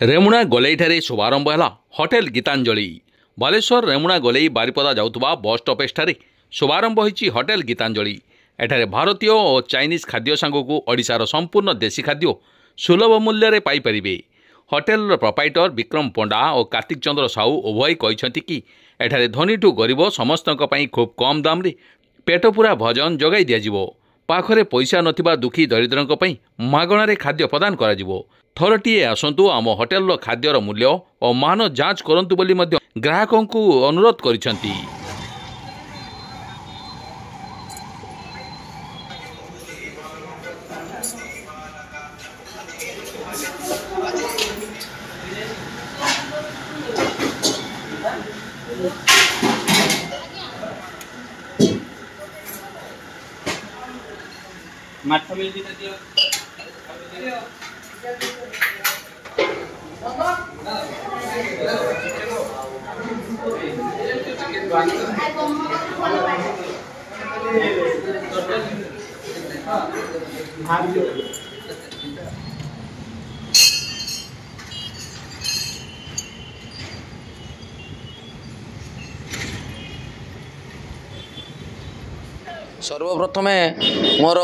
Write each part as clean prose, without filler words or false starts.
रेमुणा गोलेईठारे शुभारंभ है होटेल गीतांजलि। बालेश्वर रेमुणा गोलेई बारिपदा जाउथुबा बस स्टपेज शुभारंभ होइछि होटेल गीतांजलि। एठारे भारतीय और चाइनीज खाद्य सांगकु ओडिशार संपूर्ण देशी खाद्य सुलभ मूल्य रे पाई परिबे। होटेल प्रोपाइटर विक्रम पंडा और कार्तिक चंद्र साहू उभय कहते कि एठारे धनी ठू गरीब समस्तक पई खूब कम दाम रे पेट पूरा भोजन जगाई दिया। पाखरे पैसा नथिबा दुखी दरिद्रंक पई मागणारे खाद्य प्रदान करा जिवो। थरटीए आसंतु आम होटेल खाद्यर मूल्य और मान जांच करंतु बोली मध्य ग्राहकों को अनुरोध करिसेंती। माठ मिल दिता दियो सर्वप्रथम मोर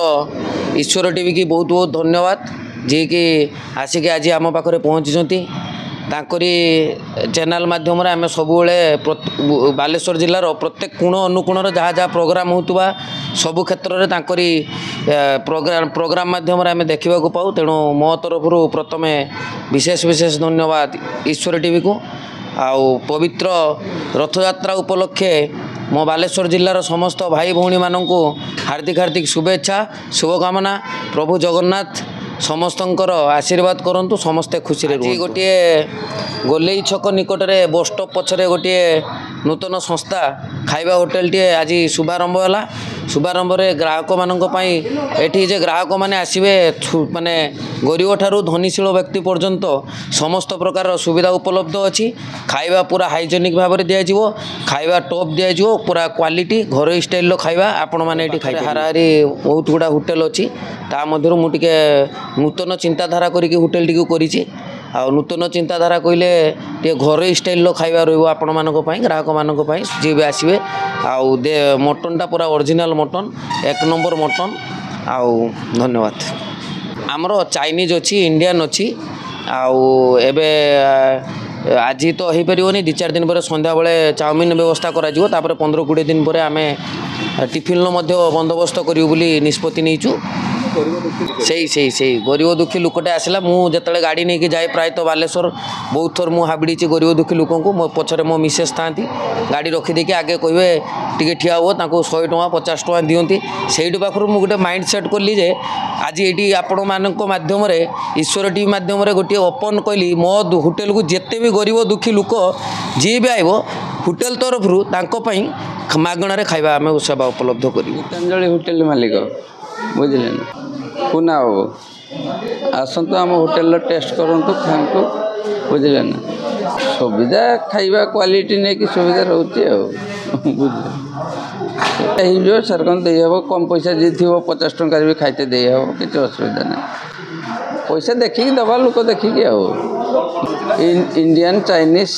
ईश्वर टीवी की बहुत बहुत धन्यवाद जी कि आसिक आज आम पाखे पहुँची। तांकरी चैनल माध्यम आम सब बालेश्वर जिलार प्रत्येक कोण अनुकोण जहाँ जहाँ प्रोग्राम होता सबु क्षेत्र में तांकरी प्रोग्राम माध्यम आम देखा पाऊ। तेणु मो तरफ प्रथम विशेष विशेष धन्यवाद ईश्वर टीवी को। आउ पवित्र रथयात्रा उपलक्षे मो बालेश्वर जिलार समस्त भाई भौणी माननकु हार्दिक हार्दिक शुभेच्छा शुभकामना। प्रभु जगन्नाथ समस्तंकर आशीर्वाद करंतु समस्ते खुशी रे। गोटे गोलेई छक निकट में बस स्टॉप पछरे गोटे नूतन संस्था खाइबा होटेल टी आज शुभारंभ है। शुभारंभ में ग्राहक मानक एठी जे ग्राहक माने आसीबे माने गरीब ठारू धनीशील व्यक्ति पर्यंत समस्त प्रकार सुविधा उपलब्ध अच्छी। खाइबा पूरा हाइजेनिक भाव में दिज्व, खाइबा टॉप दिज्व, पूरा क्वालिटी घर स्टाइल खाइबा आपण मैंने ये खाइ। हाराहारी बहुत गुड़ा होटेल अच्छी ता मध्यरु मु टिके नूतन चिंताधारा करिके होटेल टी करिछि। आ नूतन चिंताधारा कहले टे घर स्टाइल खाइबा रहिबो आपण मानक पई ग्राहक मानक पई जे भी आसीबे। आउ दे मटनटा पूरा ओरिजिनल मटन एक नंबर मटन। आउ धन्यवाद। आमर चाइनीज अच्छी इंडियन अच्छी आउ एबे आज तो हो पारे दि चार दिन पर संध्या बेले चाउमिन व्यवस्था करा 15-20 दिन पर आम टिफिन बंदोबस्त करूँ बोली निष्पत्ति नहींचु। से गरीब दुखी लोकटे आसला मुझे गाड़ी नहीं जाए प्राय तो बालेश्वर बहुत थर मुझे हाबिड़ी गरीब दुखी लोक मो पछरे मो मिसेस था गाड़ी रखीदे आगे कहे टे ठिया हो 100 टଙ୍କା 50 टଙ୍କା दिंती से पाखर मुझे गोटे माइंड सेट कली जे आज ये आपण माध्यम ईश्वर टीवी माध्यम गोटे ओपन कहली मो होटेल को जिते भी गरीब दुखी लोक जी भी आइब होटेल तरफ मागणार खाइबा आम सेवा उपलब्ध कर। गीतांजलि होटेल मालिक बुझे पुना बाबू आसतु आम होटेल टेस्ट करूँ खातु बुझे ना सुविधा खाइबा क्वालिटी नहीं कि सुविधा रोचे बुझे सरकार देहब कम पैसा जी थी 50 टଙ୍କା भी खाइते देहब किसी असुविधा ना पैसा देखिकी दबा लोक देखिकी इंडियन चाइनीज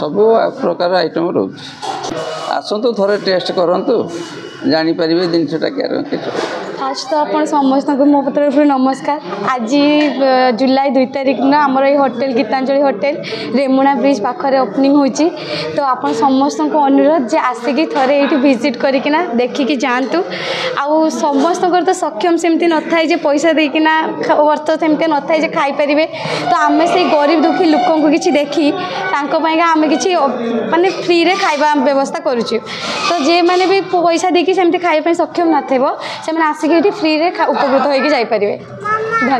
सब प्रकार आइटम रोचे आसतु थोड़े टेस्ट करूँ जानीपर जिनटा क्या। फास्ट तो आप समस्त को मो तरफ नमस्कार। आज जुलाई 2 तारिख न आमर ये hotel Gitanjali hotel Remuna bridge पाखे ओपनिंग होची। तो आप समस्त को अनुरोध जे आसिकी थरे ये विजिट करना देखिकी जातु। आउ समस्त तो सक्षम सेमती न थाए जे पैसा देकिना अर्थ सेमती न थाए जे खाई परिबे। तो आम से गरीब दुखी लोकों को किसी देखी आम कि माने फ्री रे खाइबा व्यवस्था करुचु। तो जे माने भी पैसा देकी सेमती खाइबा सक्षम न थे से आसिक फ्री रे उपकृत होगी जाइपर। धन्यवाद।